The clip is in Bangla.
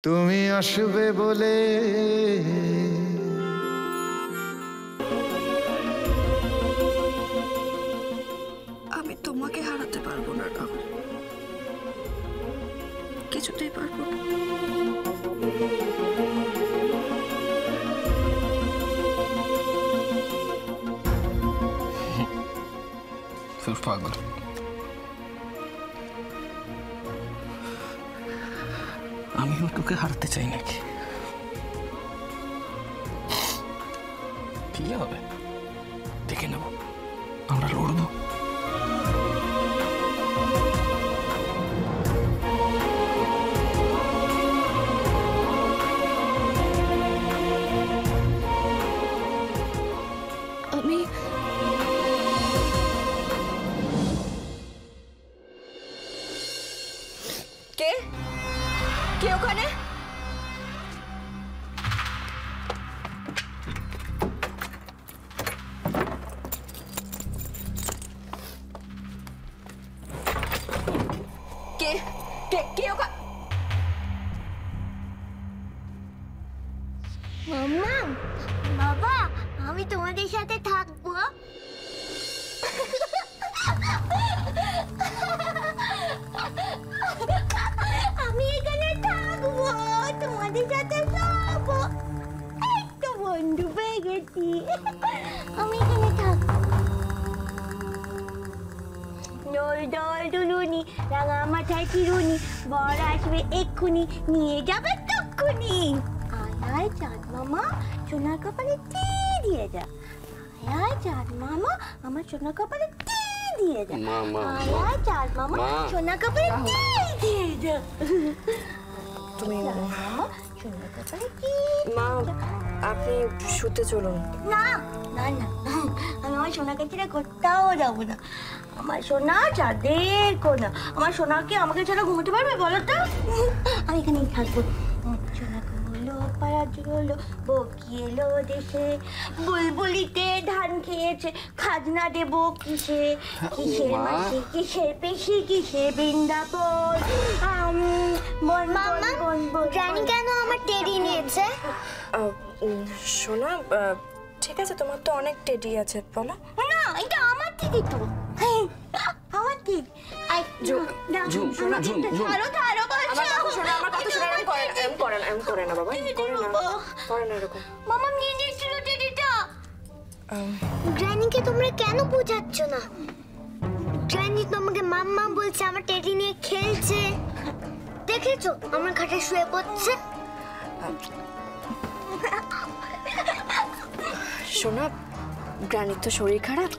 তুমি আসবে বলে আমি তোমাকে হারাতে পারবো না রাহুল, কিছুতেই পারবো না। পাগল, আমিও তোকে হারাতে চাই নাকি? কি হবে দেখে নেব, আমরা লড়বো। আমি কে কে ওখানে? কে কে কে ওখানে? মাম্মা, বাবা, আমি তোমাদের সাথে থাকবো। আমি এখানে থাকবো, তোমাদের সাথে থাকবো। এই তো বন্ধু পেয়ে গেছি, আমি এখানে থাকবো। দোল দোল দুলুনি, রাঙা মাথায় চিরুনি, বর আসবে এক্ষুনি, নিয়ে যাবে তক্ষুনি। আয় চাঁদ মামা, সোনার কপালে টি দিয়ে যা। আয় চাঁদ মামা, আমার সোনার কপালে টি দিয়ে যা। আয় চাঁদ মামা, সোনার কপালে টি দিয়ে যা। তুমি মামা, সোনার কপালে টি। মা, আপনি শুতে চলুন। না না না, আমি আমার সোনাকে ছেড়ে কোথাও যাবো না। আমার সোনা চাঁদের কোনা, আমার সোনাকে আমাকে ছাড়া ঘুমোতে পারবে বলো তো? আমি এখানেই থাকবো। সোনা ঘুমোলো, পাড়া জুড়োলো, বকি এলো দেশে, বুলবুলিতে ধান খেয়েছে, খাজনা দেবো কিসে? কিসের মাসি, কিসের পেশি, কিসের বৃন্দাবন। মাম্মা, রানী কেন আমার টেডি নিয়েছে? সোনা, ঠিক আছে, তোমার তো অনেক টেডি আছে, বলো। না, এটা আমার টেডি তো। আমার টেডি। মামা নিয়ে নিয়েছিল টেডিটা। গ্র্যানিকে তোমরা কেন বোঝাচ্ছ না? গ্র্যানি তোমাকে মাম্মা বলছে, আমার টেডি নিয়ে খেলছে। দেখেছো আমার খাটে শুয়ে পড়ছে। সোনা, গ্রানির তো শরীর খারাপ,